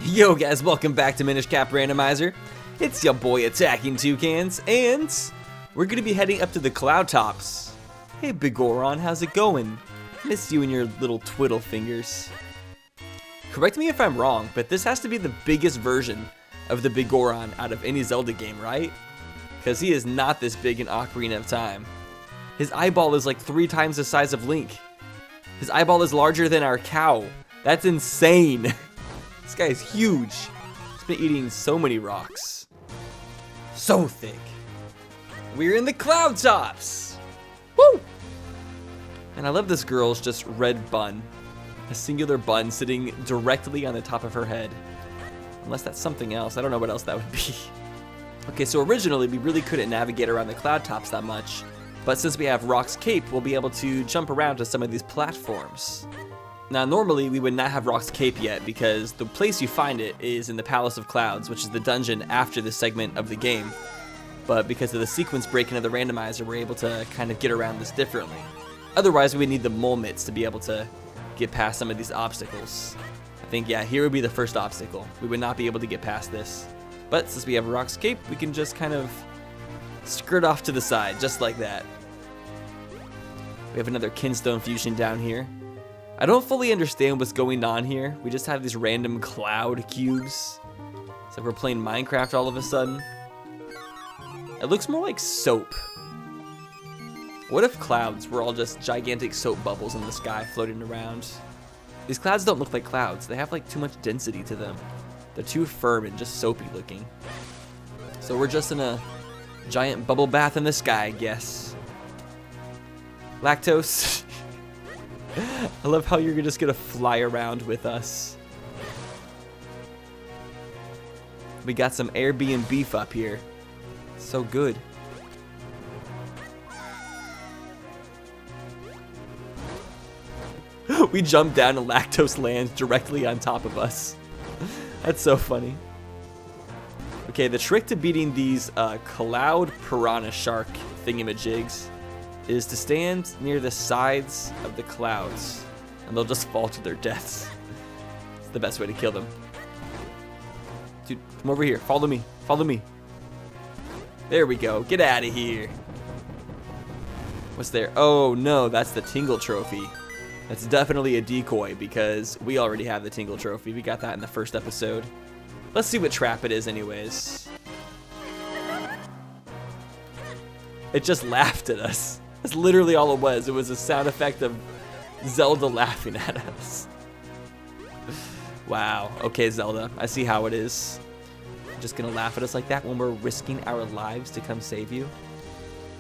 Yo guys, welcome back to Minish Cap Randomizer. It's your boy AttackingTucans, and we're gonna be heading up to the cloud tops. Hey Big Goron, how's it going? Miss you and your little twiddle fingers. Correct me if I'm wrong, but this has to be the biggest version of the Big Goron out of any Zelda game, right? Because he is not this big in Ocarina of Time. His eyeball is like 3 times the size of Link. His eyeball is larger than our cow. That's insane. This guy is huge. He's been eating so many rocks. So thick. We're in the cloud tops. Woo! And I love this girl's just red bun. A singular bun sitting directly on the top of her head. Unless that's something else. I don't know what else that would be. Okay, so originally we really couldn't navigate around the cloud tops that much. But since we have Rock's Cape, we'll be able to jump around to some of these platforms. Now, normally we would not have Rock's Cape yet because the place you find it is in the Palace of Clouds, which is the dungeon after this segment of the game. But because of the sequence breaking of the randomizer, we're able to kind of get around this differently. Otherwise, we would need the mole mitts to be able to get past some of these obstacles. I think, yeah, here would be the first obstacle. We would not be able to get past this. But since we have Rock's Cape, we can just kind of skirt off to the side, just like that. We have another Kinstone fusion down here. I don't fully understand what's going on here. We just have these random cloud cubes. It's like we're playing Minecraft all of a sudden. It looks more like soap. What if clouds were all just gigantic soap bubbles in the sky floating around? These clouds don't look like clouds. They have like too much density to them. They're too firm and just soapy looking. So we're just in a giant bubble bath in the sky, I guess. Lactose. I love how you're just gonna fly around with us. We got some Airbnb beef up here. So good. We jumped down and Lactose lands directly on top of us. That's so funny. Okay, the trick to beating these cloud piranha shark thingamajigs is to stand near the sides of the clouds and they'll just fall to their deaths. It's the best way to kill them. Dude, come over here. Follow me. Follow me. There we go. Get out of here. What's there? Oh no, that's the Tingle Trophy. That's definitely a decoy because we already have the Tingle Trophy. We got that in the first episode. Let's see what trap it is anyways. It just laughed at us. That's literally all it was. It was a sound effect of Zelda laughing at us. Wow. Okay, Zelda. I see how it is. You're just gonna laugh at us like that when we're risking our lives to come save you?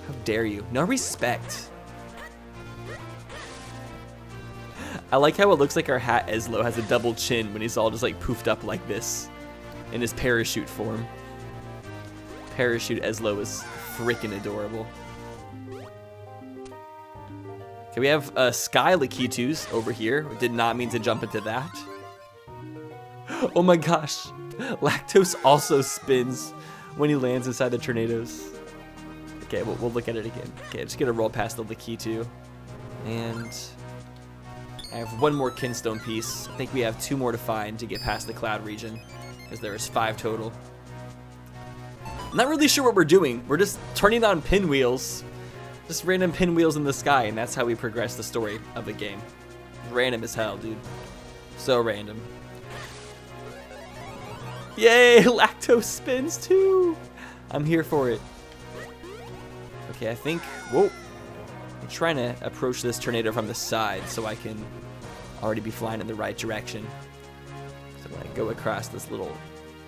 How dare you? No respect. I like how it looks like our hat Eslo has a double chin when he's all just like poofed up like this in his parachute form. Parachute Eslo is freaking adorable. Okay, we have Sky Lakitus over here. We did not mean to jump into that. Oh my gosh. Lactose also spins when he lands inside the tornadoes. Okay, we'll look at it again. Okay, I'm just gonna roll past the Lakitu. And I have one more Kinstone piece. I think we have 2 more to find to get past the cloud region, because there is 5 total. I'm not really sure what we're doing. We're just turning on pinwheels. Just random pinwheels in the sky, and that's how we progress the story of the game. Random as hell, dude. So random. Yay, Lactose spins too. I'm here for it. Okay, I think, whoa. I'm trying to approach this tornado from the side so I can already be flying in the right direction. So when I go across this little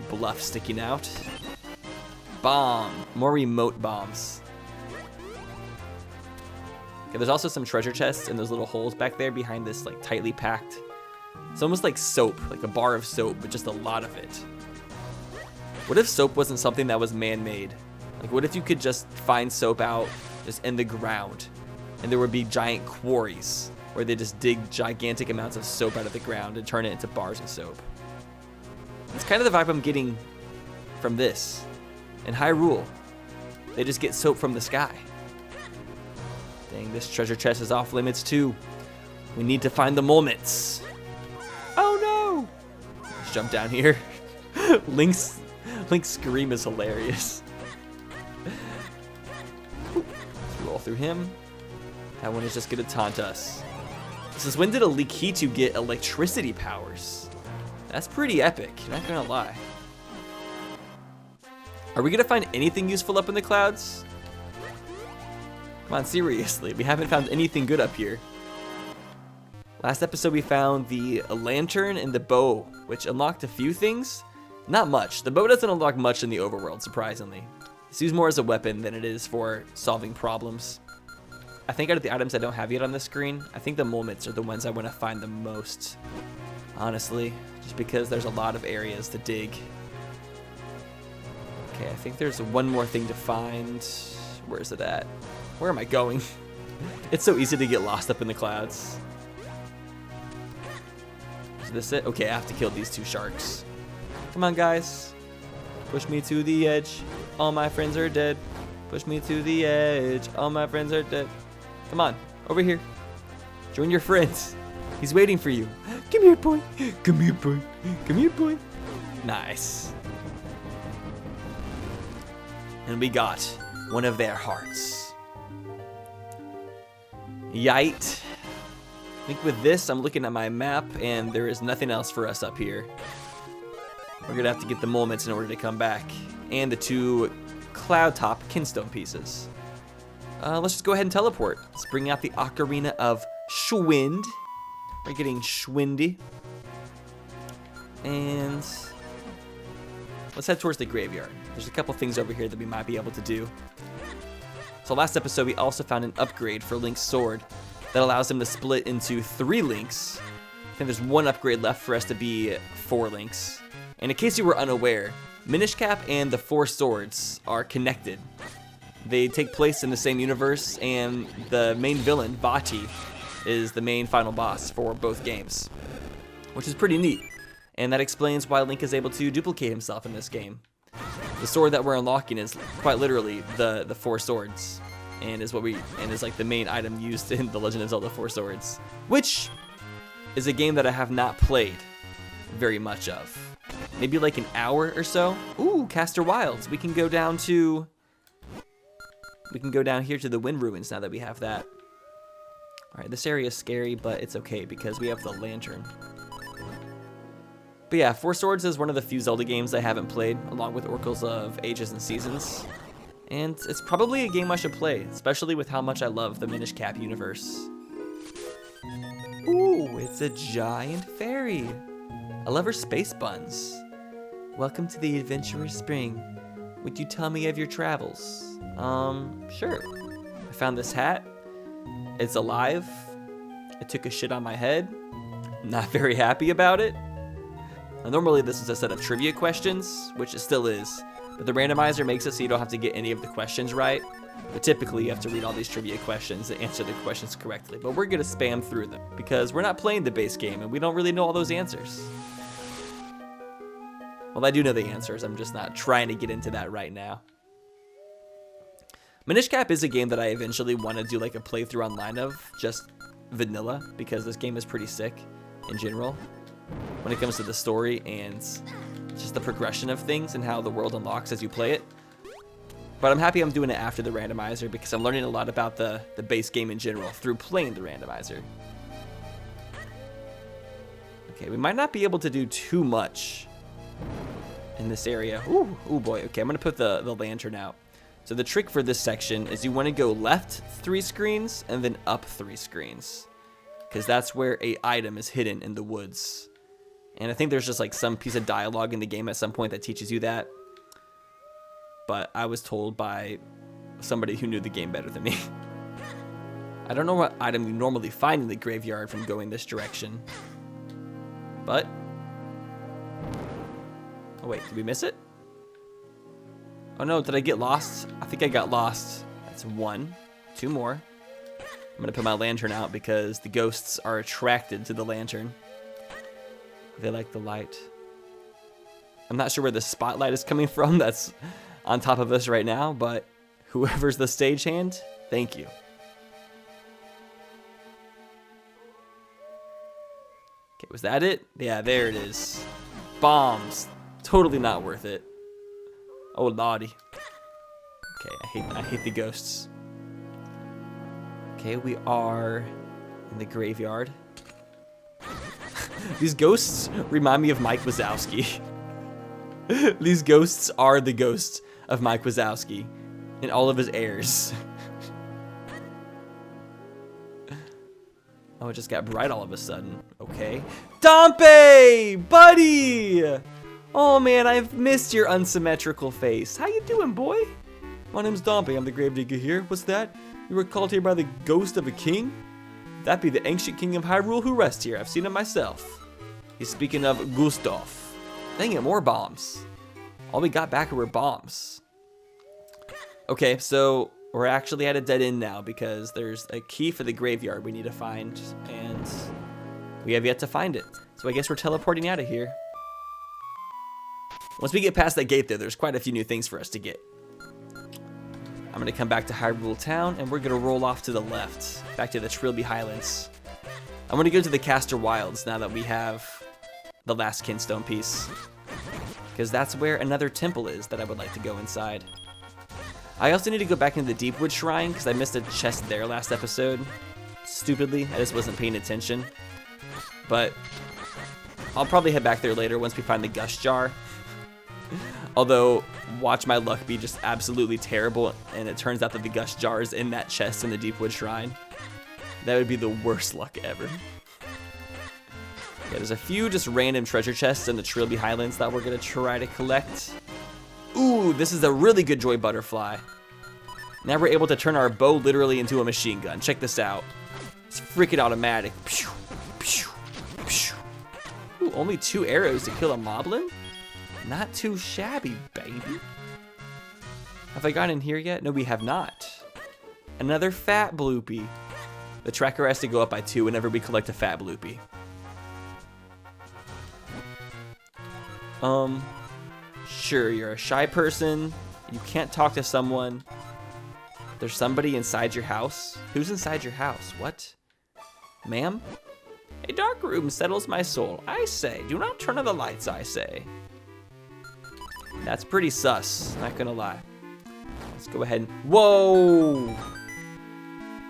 bluff sticking out. Bomb. More remote bombs. Okay, there's also some treasure chests in those little holes back there behind this like tightly packed. It's almost like soap, like a bar of soap, but just a lot of it. What if soap wasn't something that was man-made? Like what if you could just find soap out just in the ground and there would be giant quarries where they just dig gigantic amounts of soap out of the ground and turn it into bars of soap? It's kind of the vibe I'm getting from this. In Hyrule, they just get soap from the sky. Dang, this treasure chest is off limits too. We need to find the mole mitts. Oh no! just jump down here. Link's scream is hilarious. Roll through him. That one is just gonna taunt us. Since when did a Likitu get electricity powers? That's pretty epic, not gonna lie. Are we gonna find anything useful up in the clouds? Come on, seriously, we haven't found anything good up here. Last episode we found the lantern and the bow, which unlocked a few things. Not much. The bow doesn't unlock much in the overworld, surprisingly. It's used more as a weapon than it is for solving problems. I think out of the items I don't have yet on the screen, I think the moments are the ones I want to find the most. Honestly, just because there's a lot of areas to dig. Okay, I think there's one more thing to find. Where is it at? Where am I going? It's so easy to get lost up in the clouds. Is this it? Okay, I have to kill these two sharks. Come on, guys. Push me to the edge. All my friends are dead. Push me to the edge. All my friends are dead. Come on, over here. Join your friends. He's waiting for you. Come here, boy. Come here, boy. Come here, boy. Nice. And we got one of their hearts. Yite. I think with this, I'm looking at my map, and there is nothing else for us up here. We're gonna have to get the moments in order to come back, and the two cloud top kinstone pieces. Let's just go ahead and teleport. Let's bring out the Ocarina of Schwind. We're getting Schwindy. And let's head towards the graveyard. There's a couple things over here that we might be able to do. So last episode, we also found an upgrade for Link's sword that allows him to split into 3 Links. I think there's one upgrade left for us to be 4 Links. And in case you were unaware, Minish Cap and the 4 swords are connected. They take place in the same universe, and the main villain, Vati, is the main final boss for both games, which is pretty neat. And that explains why Link is able to duplicate himself in this game. The sword that we're unlocking is quite literally the 4 swords, and is like the main item used in The Legend of Zelda 4 Swords, which is a game that I have not played very much of. Maybe like an hour or so. Ooh, Castor Wilds. We can go down here to the Wind Ruins now that we have that. All right, this area is scary, but it's okay because we have the lantern. But yeah, 4 Swords is one of the few Zelda games I haven't played, along with Oracles of Ages and Seasons. And it's probably a game I should play, especially with how much I love the Minish Cap universe. Ooh, it's a giant fairy. I love her space buns. Welcome to the Adventurer's Spring. Would you tell me of your travels? Sure. I found this hat. It's alive. It took a shit on my head. I'm not very happy about it. Now, normally this is a set of trivia questions, which it still is, but the randomizer makes it so you don't have to get any of the questions right. But typically you have to read all these trivia questions and answer the questions correctly. But we're gonna spam through them because we're not playing the base game and we don't really know all those answers. Well, I do know the answers. I'm just not trying to get into that right now. Minish Cap is a game that I eventually want to do like a playthrough online of, just vanilla, because this game is pretty sick in general when it comes to the story and just the progression of things and how the world unlocks as you play it. But I'm happy I'm doing it after the randomizer because I'm learning a lot about the base game in general through playing the randomizer. Okay, we might not be able to do too much in this area. Ooh boy. Okay, I'm gonna put the lantern out. So the trick for this section is you want to go left 3 screens and then up 3 screens, because that's where a item is hidden in the woods. And I think there's just like some piece of dialogue in the game at some point that teaches you that. But I was told by somebody who knew the game better than me. I don't know what item you normally find in the graveyard from going this direction. But oh wait, did we miss it? Oh no, did I get lost? I think I got lost. That's 1. 2 more. I'm gonna put my lantern out because the ghosts are attracted to the lantern. They like the light. I'm not sure where the spotlight is coming from that's on top of us right now, but whoever's the stagehand, thank you. Okay, was that it? Yeah, there it is. bombs. Totally not worth it. Oh, lordy. Okay, I hate the ghosts. Okay, we are in the graveyard. These ghosts remind me of Mike Wazowski. These ghosts are the ghosts of Mike Wazowski and all of his heirs. Oh, it just got bright all of a sudden. Okay. Dompe! Buddy! Oh man, I've missed your unsymmetrical face. How you doing, boy? My name's Dompe. I'm the gravedigger here. What's that? You were called here by the ghost of a king? That be the ancient king of Hyrule who rests here. I've seen him myself. He's speaking of Gustav. Dang it, more bombs. All we got back were bombs. Okay, so we're actually at a dead end now because there's a key for the graveyard we need to find, and we have yet to find it. So I guess we're teleporting out of here. Once we get past that gate there's quite a few new things for us to get. I'm going to come back to Hyrule Town, and we're going to roll off to the left, back to the Trilby Highlands. I'm going to go to the Castor Wilds now that we have the last Kinstone piece, because that's where another temple is that I would like to go inside. I also need to go back into the Deepwood Shrine, because I missed a chest there last episode. Stupidly, I just wasn't paying attention. But I'll probably head back there later once we find the Gush Jar. Although, watch my luck be just absolutely terrible, and it turns out that the Gush Jar is in that chest in the Deepwood Shrine. That would be the worst luck ever. Yeah, there's a few just random treasure chests in the Trilby Highlands that we're going to try to collect. Ooh, this is a really good Joy Butterfly. Now we're able to turn our bow literally into a machine gun. Check this out. It's freaking automatic. Pew, pew, pew. Ooh, only 2 arrows to kill a moblin? Not too shabby, baby. Have I gotten in here yet? No, we have not. Another fat bloopy. The tracker has to go up by 2 whenever we collect a fat bloopy. Sure, you're a shy person. You can't talk to someone. There's somebody inside your house. Who's inside your house? What? Ma'am? A dark room settles my soul. I say, do not turn on the lights, I say. That's pretty sus, not gonna lie. Let's go ahead and... Whoa!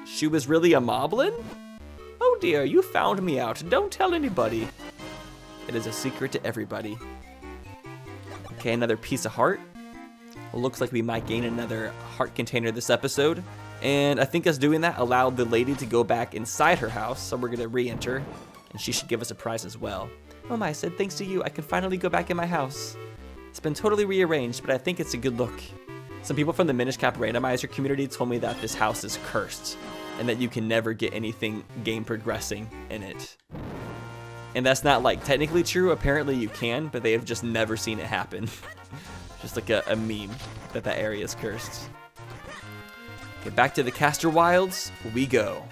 She was really a moblin? Oh dear, you found me out. Don't tell anybody. It is a secret to everybody. Okay, another piece of heart. It looks like we might gain another heart container this episode. And I think us doing that allowed the lady to go back inside her house, so we're gonna re-enter. And she should give us a prize as well. Oh my, I said thanks to you, I can finally go back in my house. It's been totally rearranged, but I think it's a good look. Some people from the Minish Cap Randomizer community told me that this house is cursed, and that you can never get anything game progressing in it. And that's not like technically true, apparently you can, but they have just never seen it happen. Just like a meme that area is cursed. Okay, back to the Castor Wilds we go.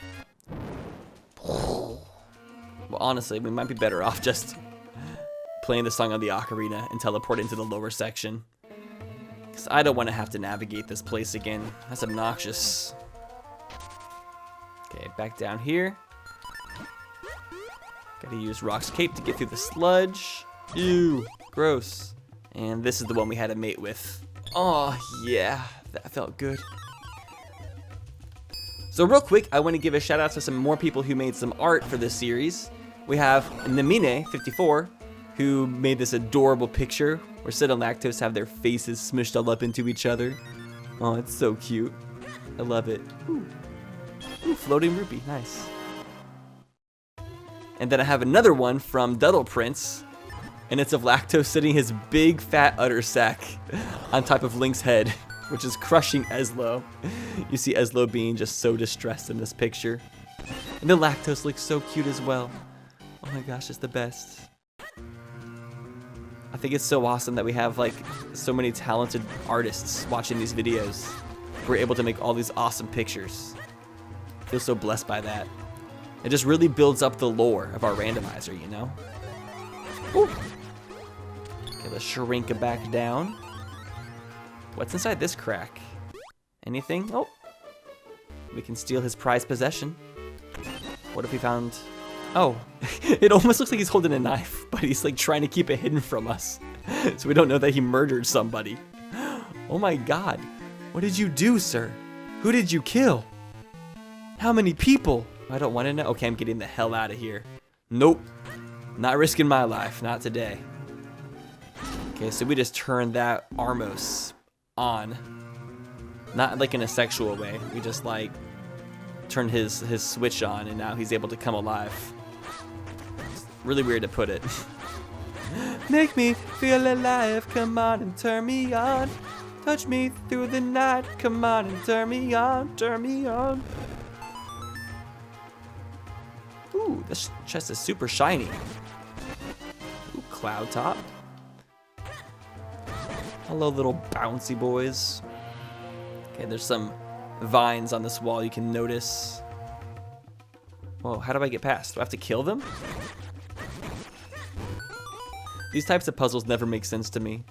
Well, honestly, we might be better off just playing the song on the ocarina and teleport into the lower section. Because I don't want to have to navigate this place again. That's obnoxious. Okay, back down here. Gotta use Rock's Cape to get through the sludge. Ew, gross. And this is the one we had a mate with. Oh, yeah, that felt good. So real quick, I want to give a shout out to some more people who made some art for this series. We have Namine54, who made this adorable picture where Sid and Lactose have their faces smushed all up into each other. Oh, it's so cute. I love it. Ooh, floating rupee, nice. And then I have another one from Duddle Prince, and it's of Lactose sitting his big fat udder sack on top of Link's head, which is crushing Eslo. You see Eslo being just so distressed in this picture. And then Lactose looks so cute as well. Oh my gosh, it's the best. I think it's so awesome that we have like so many talented artists watching these videos. We're able to make all these awesome pictures. I feel so blessed by that. It just really builds up the lore of our randomizer, you know? Ooh. Okay, let's shrink it back down. What's inside this crack? Anything? Oh. We can steal his prized possession. What if we found Oh, it almost looks like he's holding a knife, but he's like trying to keep it hidden from us. So we don't know that he murdered somebody. Oh my God. What did you do, sir? Who did you kill? How many people? I don't want to know. Okay, I'm getting the hell out of here. Nope. Not risking my life. Not today. Okay, so we just turned that Armos on. Not like in a sexual way. We just like turned his switch on and now he's able to come alive. It's really weird to put it. Make me feel alive, come on and turn me on. Touch me through the night, come on and turn me on, turn me on. Ooh, this chest is super shiny. Ooh, cloud top. Hello, little bouncy boys. Okay, there's some vines on this wall you can notice. Whoa, how do I get past? Do I have to kill them? These types of puzzles never make sense to me.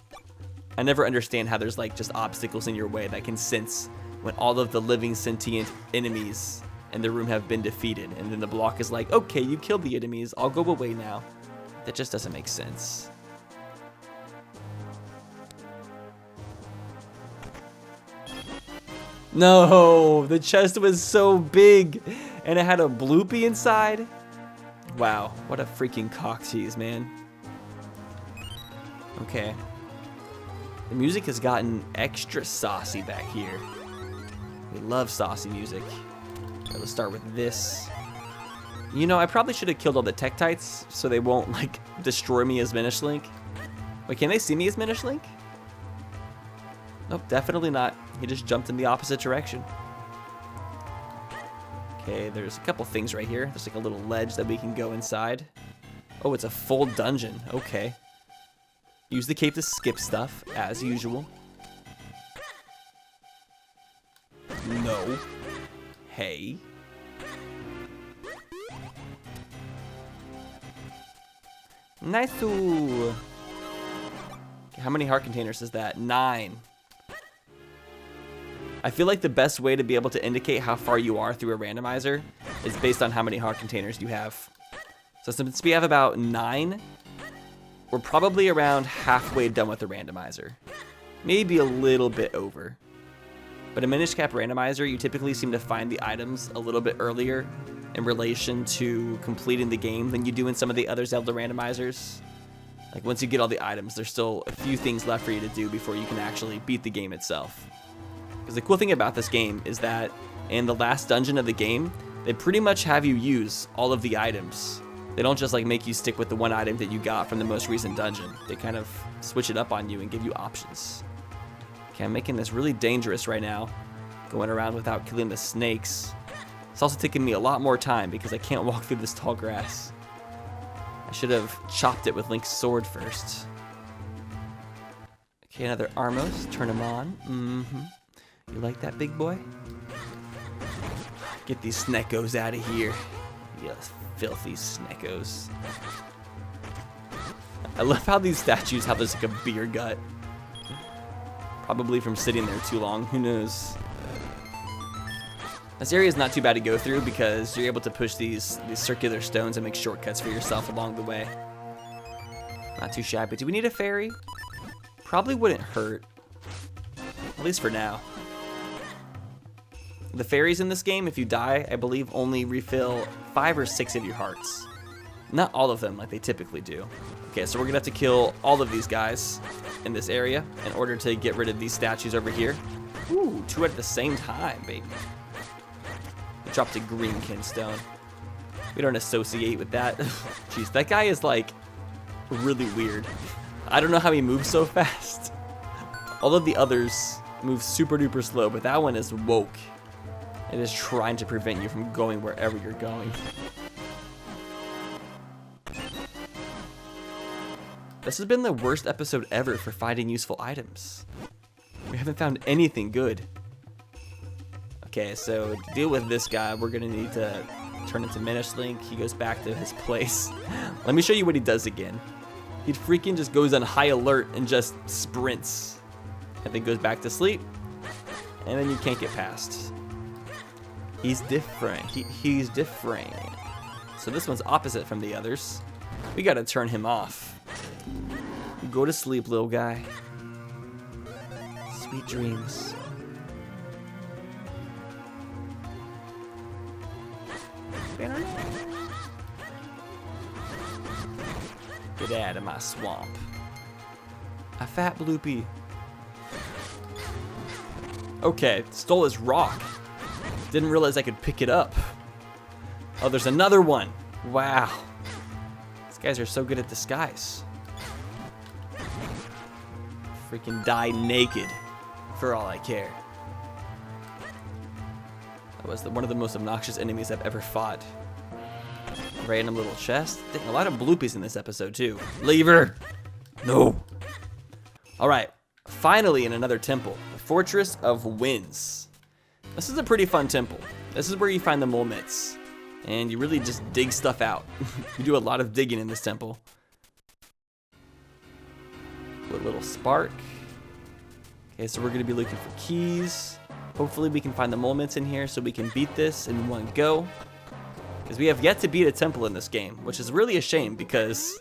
I never understand how there's like just obstacles in your way that can sense when all of the living sentient enemies in the room have been defeated. And then the block is like, okay, you killed the enemies, I'll go away now. That just doesn't make sense. No, the chest was so big and it had a bloopy inside. Wow, what a freaking cock tease, man. Okay. The music has gotten extra saucy back here. We love saucy music. Okay, let's start with this. You know, I probably should have killed all the Tektites so they won't like destroy me as Minish Link. Wait, can they see me as Minish Link? Nope, definitely not. He just jumped in the opposite direction. Okay, there's a couple things right here. There's like a little ledge that we can go inside. Oh, it's a full dungeon. Okay. Use the cape to skip stuff, as usual. No. Hey. Nice. Okay, how many heart containers is that? 9. I feel like the best way to be able to indicate how far you are through a randomizer is based on how many heart containers you have. So since we have about 9, we're probably around halfway done with the randomizer. Maybe a little bit over. But in Minish Cap Randomizer, you typically seem to find the items a little bit earlier in relation to completing the game than you do in some of the other Zelda randomizers. Like once you get all the items, there's still a few things left for you to do before you can actually beat the game itself. Because the cool thing about this game is that in the last dungeon of the game, they pretty much have you use all of the items. They don't just like make you stick with the one item that you got from the most recent dungeon. They kind of switch it up on you and give you options. Okay, I'm making this really dangerous right now, going around without killing the snakes. It's also taking me a lot more time because I can't walk through this tall grass. I should have chopped it with Link's sword first. Okay, another Armos. Turn him on. You like that, big boy? Get these Sneckos out of here. Yes, filthy Sneckos. I love how these statues have this like a beer gut. Probably from sitting there too long. Who knows? This area is not too bad to go through because you're able to push these circular stones and make shortcuts for yourself along the way. Not too shabby. Do we need a fairy? Probably wouldn't hurt. At least for now. The fairies in this game, if you die, I believe only refill 5 or 6 of your hearts. Not all of them like they typically do. Okay, so we're gonna have to kill all of these guys in this area in order to get rid of these statues over here. Ooh, 2 at the same time, baby. We dropped a green kinstone. We don't associate with that. Jeez, that guy is like really weird. I don't know how he moves so fast. All of the others move super duper slow, but that one is woke. It is trying to prevent you from going wherever you're going. This has been the worst episode ever for finding useful items. We haven't found anything good. Okay, so to deal with this guy, we're gonna need to turn into Minish Link. He goes back to his place. Let me show you what he does again. He freaking just goes on high alert and just sprints. And then goes back to sleep. And then you can't get past. He's different. He's different. So this one's opposite from the others. We gotta turn him off. Go to sleep, little guy. Sweet dreams. Get out of my swamp. A fat bloopy. Okay, stole his rock. Didn't realize I could pick it up. Oh, there's another one. Wow. These guys are so good at disguise. Freaking die naked for all I care. That was one of the most obnoxious enemies I've ever fought. Random little chest. A lot of bloopies in this episode too. Lever! No! Alright, finally in another temple. The Fortress of Winds. This is a pretty fun temple. This is where you find the mole mitts. And you really just dig stuff out. You do a lot of digging in this temple. A little spark. Okay, so we're going to be looking for keys. Hopefully we can find the mole mitts in here so we can beat this in one go. Because we have yet to beat a temple in this game, which is really a shame because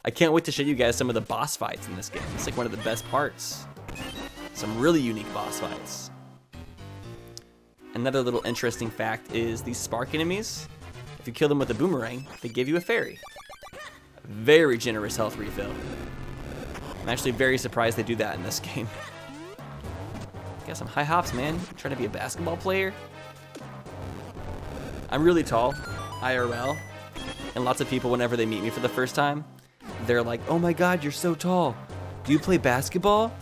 I can't wait to show you guys some of the boss fights in this game. It's like one of the best parts. Some really unique boss fights. Another little interesting fact is these spark enemies, if you kill them with a boomerang, they give you a fairy. Very generous health refill. I'm actually very surprised they do that in this game. Got some high hops, man. I'm trying to be a basketball player. I'm really tall, IRL, and lots of people, whenever they meet me for the first time, they're like, oh my god, you're so tall. Do you play basketball?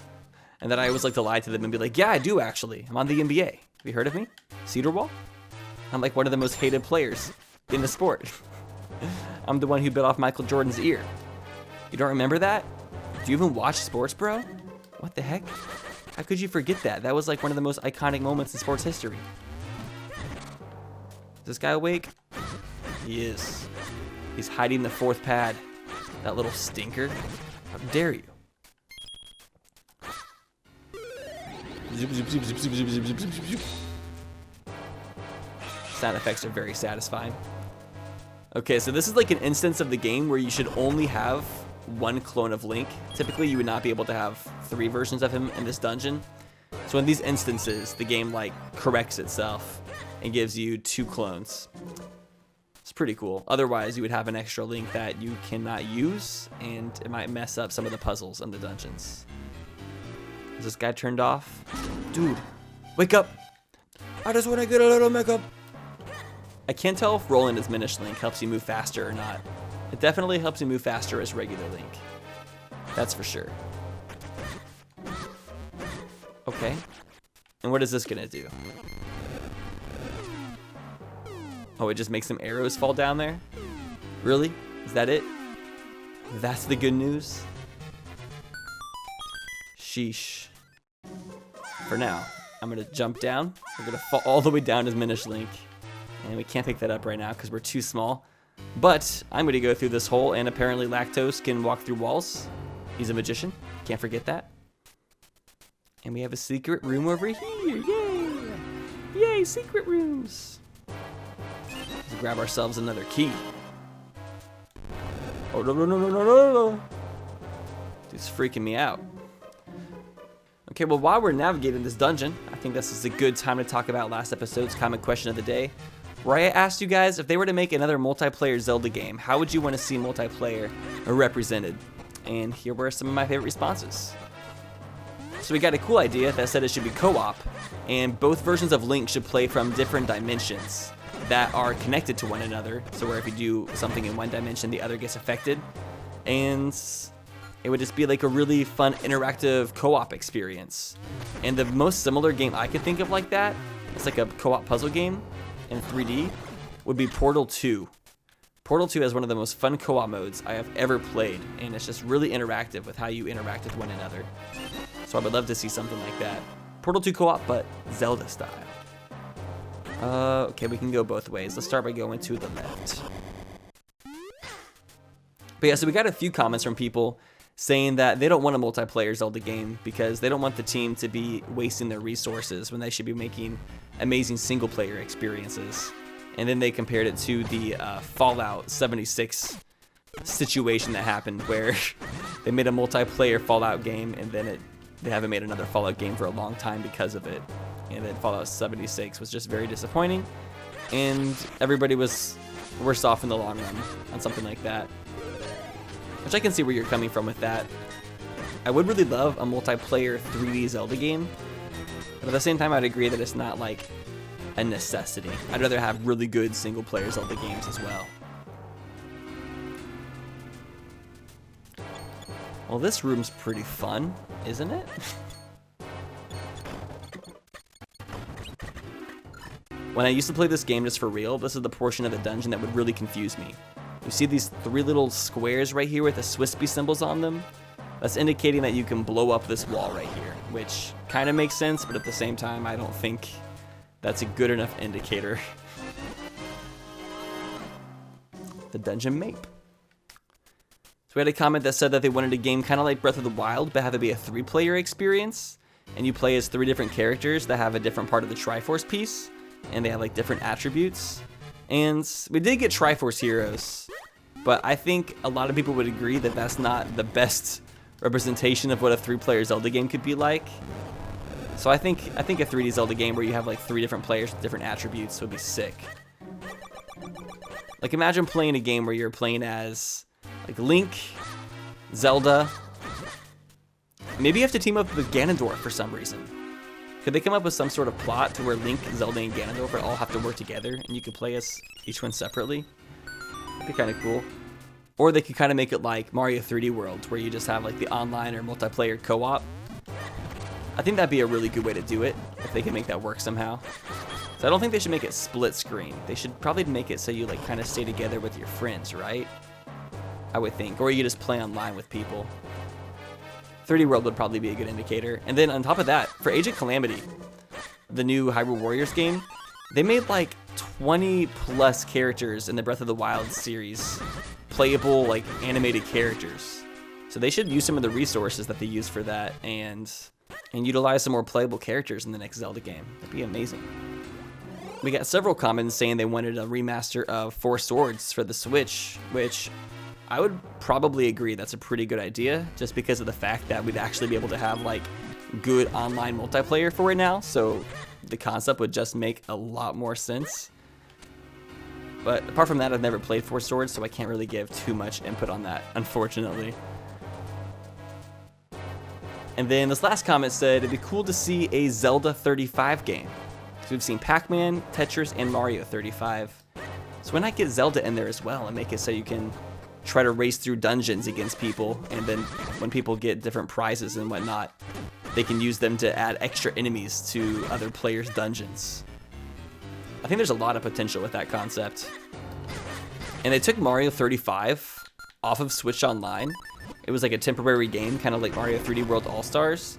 And then I always like to lie to them and be like, yeah, I do actually. I'm on the NBA. Have you heard of me? Cedar Wall? I'm like one of the most hated players in the sport. I'm the one who bit off Michael Jordan's ear. You don't remember that? Do you even watch sports, bro? What the heck? How could you forget that? That was like one of the most iconic moments in sports history. Is this guy awake? He is. He's hiding the fourth pad. That little stinker. How dare you? Zoop, zoop, zoop, zoop, zoop, zoop, zoop, zoop, zoop, zoop. Sound effects are very satisfying. Okay, so this is like an instance of the game where you should only have one clone of Link. Typically, you would not be able to have 3 versions of him in this dungeon. So in these instances, the game like corrects itself and gives you 2 clones. It's pretty cool. Otherwise, you would have an extra Link that you cannot use, and it might mess up some of the puzzles in the dungeons. Is this guy turned off? Dude, wake up! I just want to get a little makeup. I can't tell if rolling as Minish Link helps you move faster or not. It definitely helps you move faster as regular Link. That's for sure. Okay. And what is this gonna do? Oh, it just makes some arrows fall down there? Really? Is that it? That's the good news? Sheesh. For now, I'm gonna jump down. We're gonna fall all the way down as Minish Link. And we can't pick that up right now because we're too small. But I'm gonna go through this hole, and apparently Lactose can walk through walls. He's a magician, can't forget that. And we have a secret room over here, yay! Yay, secret rooms! Let's grab ourselves another key. Oh, no, no, no, no, no, no, no. Dude's freaking me out. Okay, well, while we're navigating this dungeon, I think this is a good time to talk about last episode's comment question of the day, where I asked you guys if they were to make another multiplayer Zelda game, how would you want to see multiplayer represented? And here were some of my favorite responses. So we got a cool idea that said it should be co-op, and both versions of Link should play from different dimensions that are connected to one another, so where if you do something in one dimension, the other gets affected. And it would just be like a really fun interactive co-op experience. And the most similar game I could think of like that, it's like a co-op puzzle game in 3D, would be Portal 2. Portal 2 has one of the most fun co-op modes I have ever played, and it's just really interactive with how you interact with one another. So I would love to see something like that. Portal 2 co-op, but Zelda style. Okay, we can go both ways. Let's start by going to the left. But yeah, so we got a few comments from people saying that they don't want a multiplayer Zelda game because they don't want the team to be wasting their resources when they should be making amazing single-player experiences. And then they compared it to the Fallout 76 situation that happened where they made a multiplayer Fallout game and then they haven't made another Fallout game for a long time because of it. And then Fallout 76 was just very disappointing, and everybody was worse off in the long run on something like that. Which I can see where you're coming from with that. I would really love a multiplayer 3D Zelda game, but at the same time I'd agree that it's not like a necessity. I'd rather have really good single player Zelda games as well. Well, this room's pretty fun, isn't it? When I used to play this game just for real, this is the portion of the dungeon that would really confuse me. You see these 3 little squares right here with the Swispy symbols on them? That's indicating that you can blow up this wall right here, which kind of makes sense, but at the same time, I don't think that's a good enough indicator. The dungeon map. So we had a comment that said that they wanted a game kind of like Breath of the Wild, but have it be a 3-player experience, and you play as 3 different characters that have a different part of the Triforce piece, and they have like different attributes. And we did get Triforce heroes, but I think a lot of people would agree that that's not the best representation of what a 3-player Zelda game could be like. So I think a 3D Zelda game where you have like 3 different players with different attributes would be sick. Like imagine playing a game where you're playing as like Link, Zelda. Maybe you have to team up with Ganondorf for some reason. Could they come up with some sort of plot to where Link, Zelda, and Ganondorf all have to work together and you could play as each one separately? That'd be kind of cool. Or they could kind of make it like Mario 3D World, where you just have like the online or multiplayer co-op. I think that'd be a really good way to do it, if they can make that work somehow. So I don't think they should make it split screen. They should probably make it so you like kind of stay together with your friends, right? I would think. Or you just play online with people. 3D World would probably be a good indicator. And then on top of that, for Age of Calamity, the new Hyrule Warriors game, they made like 20 plus characters in the Breath of the Wild series, playable like animated characters. So they should use some of the resources that they use for that and utilize some more playable characters in the next Zelda game. That'd be amazing. We got several comments saying they wanted a remaster of 4 Swords for the Switch, which I would probably agree that's a pretty good idea, just because of the fact that we'd actually be able to have like good online multiplayer for it now, so the concept would just make a lot more sense. But apart from that, I've never played 4 Swords, so I can't really give too much input on that, unfortunately. And then this last comment said, it'd be cool to see a Zelda 35 game. So we've seen Pac-Man, Tetris, and Mario 35. So why not get Zelda in there as well and make it so you can try to race through dungeons against people, and then when people get different prizes and whatnot, they can use them to add extra enemies to other players' dungeons. I think there's a lot of potential with that concept. And they took Mario 35 off of Switch Online. It was like a temporary game, kind of like Mario 3D World All-Stars.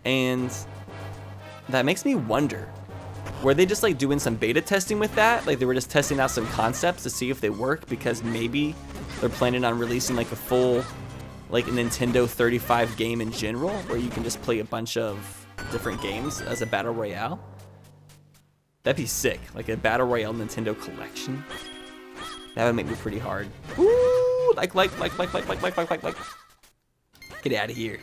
And that makes me wonder, were they just like doing some beta testing with that? Like they were just testing out some concepts to see if they work, because maybe they're planning on releasing like a full like Nintendo 35 game in general, where you can just play a bunch of different games as a battle royale. That'd be sick, like a battle royale Nintendo collection. That would make me pretty hard. Woo! Like. Get out of here.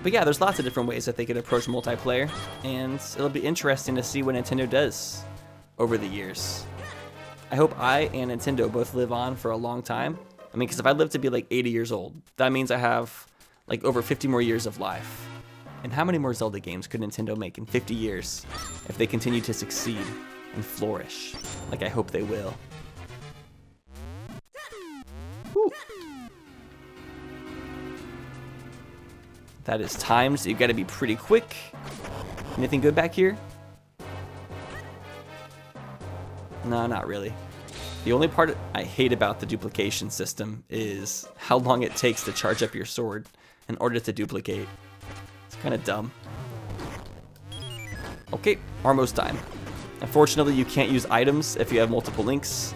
But yeah, there's lots of different ways that they could approach multiplayer, and it'll be interesting to see what Nintendo does over the years. I hope I and Nintendo both live on for a long time. I mean, because if I live to be like 80 years old, that means I have like over 50 more years of life. And how many more Zelda games could Nintendo make in 50 years if they continue to succeed and flourish, like I hope they will? Woo. That is timed, so you've got to be pretty quick. Anything good back here? No, not really. The only part I hate about the duplication system is how long it takes to charge up your sword in order to duplicate. It's kind of dumb. Okay, almost time. Unfortunately, you can't use items if you have multiple links,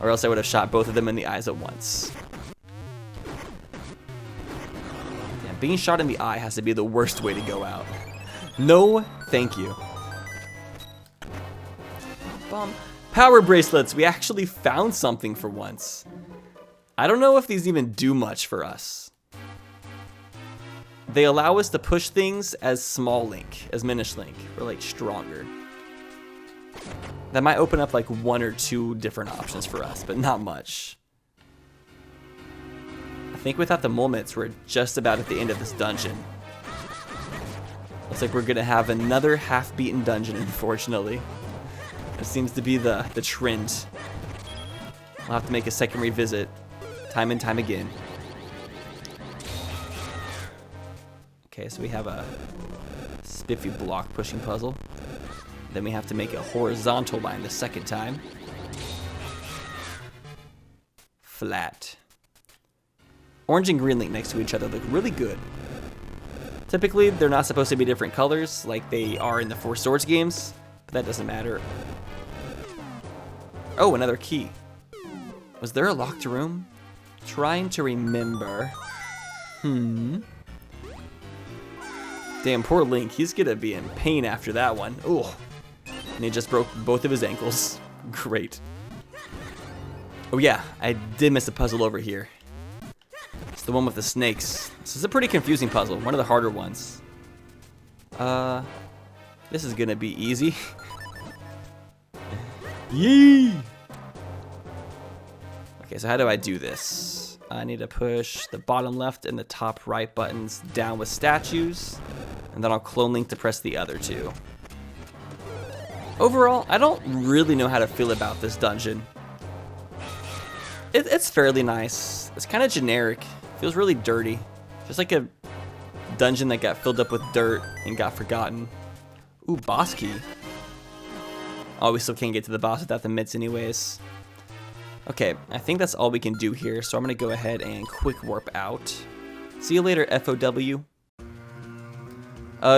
or else I would have shot both of them in the eyes at once. Damn, being shot in the eye has to be the worst way to go out. No, thank you. Bum, Power bracelets. We actually found something for once. I don't know if these even do much for us. They allow us to push things as small Link, as Minish Link. We're like stronger. That might open up like 1 or 2 different options for us, but not much. I think without the Mulmits, we're just about at the end of this dungeon. Looks like we're gonna have another half-beaten dungeon, unfortunately. It seems to be the trend. I'll have to make a second revisit, time and time again. Okay, so we have a spiffy block pushing puzzle. Then we have to make a horizontal line the second time. Flat. Orange and green Link next to each other look really good. Typically, they're not supposed to be different colors like they are in the Four Swords games, but that doesn't matter. Oh, another key. Was there a locked room? Trying to remember. Damn, poor Link. He's gonna be in pain after that one. Ooh. And he just broke both of his ankles. Great. Oh yeah, I did miss a puzzle over here. It's the one with the snakes. This is a pretty confusing puzzle. One of the harder ones. This is gonna be easy. Yee! Okay, so how do I do this? I need to push the bottom left and the top right buttons down with statues, and then I'll clone Link to press the other 2. Overall, I don't really know how to feel about this dungeon. It's fairly nice. It's kind of generic. Feels really dirty. Just like a dungeon that got filled up with dirt and got forgotten. Ooh, boss key. Oh, we still can't get to the boss without the mitts anyways. Okay, I think that's all we can do here, so I'm gonna go ahead and quick warp out. See you later, FOW.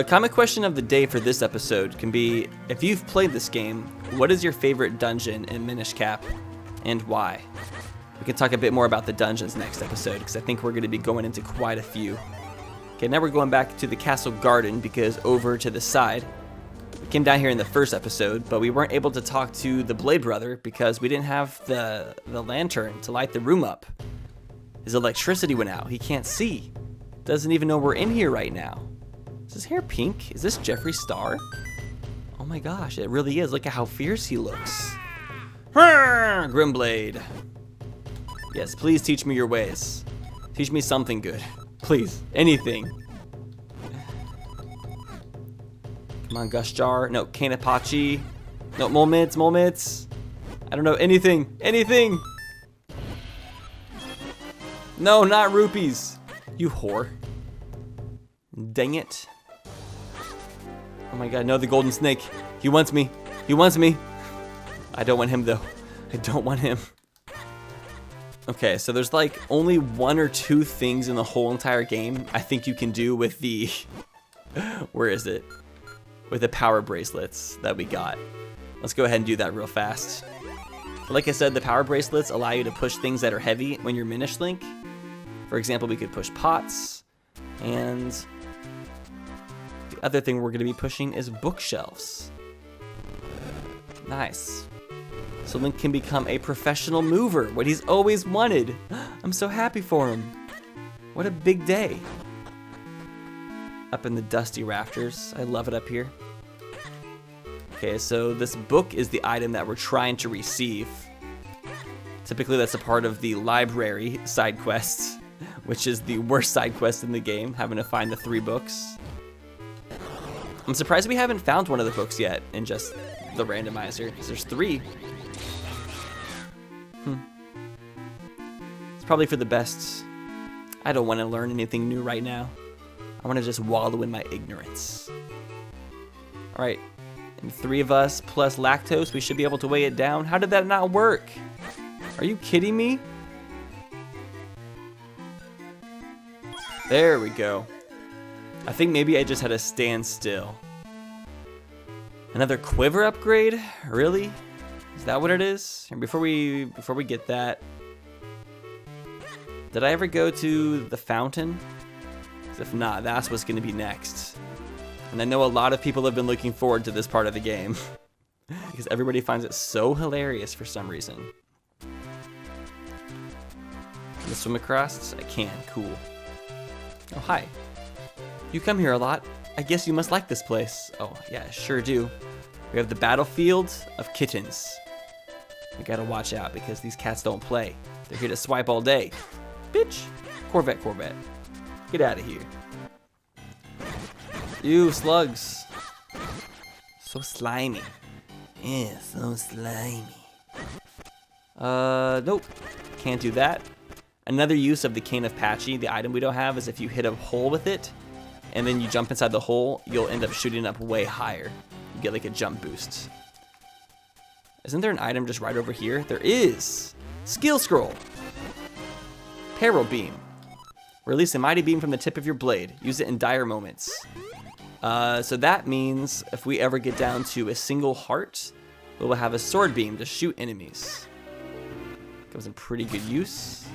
Comment question of the day for this episode can be, if you've played this game, what is your favorite dungeon in Minish Cap, and why? We can talk a bit more about the dungeons next episode, because I think we're going to be going into quite a few. Okay, now we're going back to the castle garden, because over to the side, we came down here in the first episode, but we weren't able to talk to the Blade Brother, because we didn't have the lantern to light the room up. His electricity went out. He can't see. Doesn't even know we're in here right now. Is his hair pink? Is this Jeffree Star? Oh my gosh, it really is. Look at how fierce he looks. Grimblade. Yes, please teach me your ways. Teach me something good. Please, anything. Come on, Gush Jar. No, Kanapachi. No, Mulmits. I don't know, anything. No, not rupees. You whore. Dang it. Oh my god, no, the golden snake. He wants me. I don't want him though. I don't want him. Okay, so there's like only 1 or 2 things in the whole entire game I think you can do with the... Where is it? With the power bracelets that we got. Let's go ahead and do that real fast. Like I said, the power bracelets allow you to push things that are heavy when you're Minish Link. For example, we could push pots, and the other thing we're going to be pushing is bookshelves. Nice. So Link can become a professional mover, what he's always wanted. I'm so happy for him. What a big day. Up in the dusty rafters. I love it up here. Okay, so this book is the item that we're trying to receive. Typically that's a part of the library side quests, which is the worst side quest in the game, having to find the 3 books. I'm surprised we haven't found one of the books yet in just the randomizer, because there's 3. It's probably for the best. I don't want to learn anything new right now. I want to just wallow in my ignorance. Alright, and 3 of us plus lactose, we should be able to weigh it down. How did that not work? Are you kidding me? There we go. I think maybe I just had to stand still. Another quiver upgrade? Really? Is that what it is? And before we get that, did I ever go to the fountain? 'Cause if not, that's what's going to be next. And I know a lot of people have been looking forward to this part of the game. because everybody finds it so hilarious for some reason. Can I swim across? I can. Cool. Oh, hi. You come here a lot. I guess you must like this place. Oh, yeah, sure do. We have the battlefield of kittens. We gotta watch out because these cats don't play. They're here to swipe all day. Bitch. Corvette. Get out of here. Ew, slugs. So slimy. Yeah, so slimy. Nope. Can't do that. Another use of the Cane of Patchy, the item we don't have, is if you hit a hole with it, and then you jump inside the hole, you'll end up shooting up way higher. You get like a jump boost. Isn't there an item just right over here? There is! Skill Scroll! Peril Beam. Release a mighty beam from the tip of your blade. Use it in dire moments. So that means if we ever get down to a single heart, we will have a sword beam to shoot enemies. Comes in pretty good use.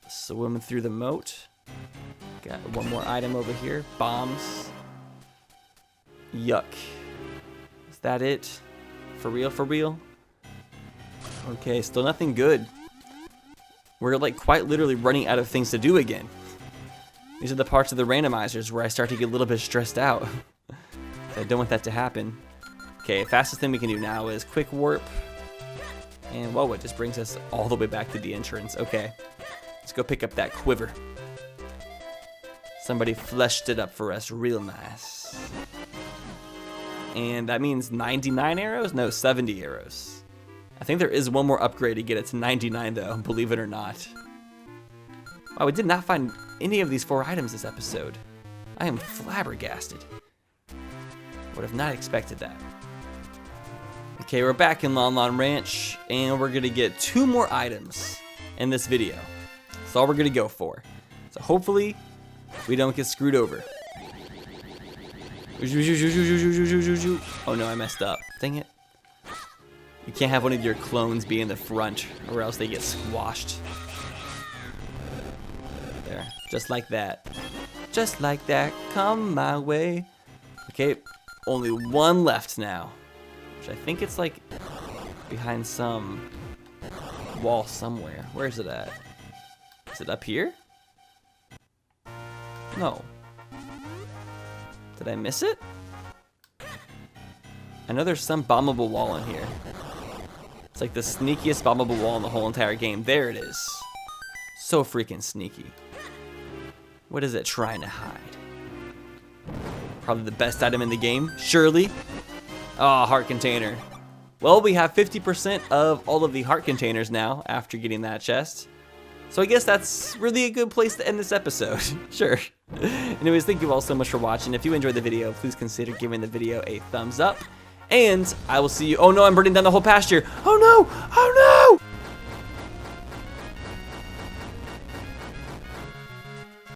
Swim through the moat. Got one more item over here. Bombs. Yuck. Is that it? For real? Okay, still nothing good. We're like quite literally running out of things to do again. These are the parts of the randomizers where I start to get a little bit stressed out. I don't want that to happen. Okay, fastest thing we can do now is quick warp. And whoa, it just brings us all the way back to the entrance. Okay, let's go pick up that quiver. Somebody fleshed it up for us real nice. And that means 99 arrows? No, 70 arrows. I think there is one more upgrade to get it to 99 though, believe it or not. Wow, we did not find any of these 4 items this episode. I am flabbergasted. Would have not expected that. Okay, we're back in Lon Lon Ranch, and we're gonna get 2 more items in this video. That's all we're gonna go for. So hopefully, we don't get screwed over. Oh no, I messed up. Dang it. You can't have one of your clones be in the front, or else they get squashed. There, just like that. Just like that, come my way. Okay, only one left now. Which I think it's like behind some wall somewhere. Where is it at? Is it up here? No. Did I miss it? I know there's some bombable wall in here. It's like the sneakiest bombable wall in the whole entire game. There it is. So freaking sneaky. What is it trying to hide? Probably the best item in the game, surely. Oh, heart container. Well, we have 50% of all of the heart containers now after getting that chest. So I guess that's really a good place to end this episode. Sure. Anyways, thank you all so much for watching. If you enjoyed the video, please consider giving the video a thumbs up. And I will see you. Oh no, I'm burning down the whole pasture. Oh no! Oh no!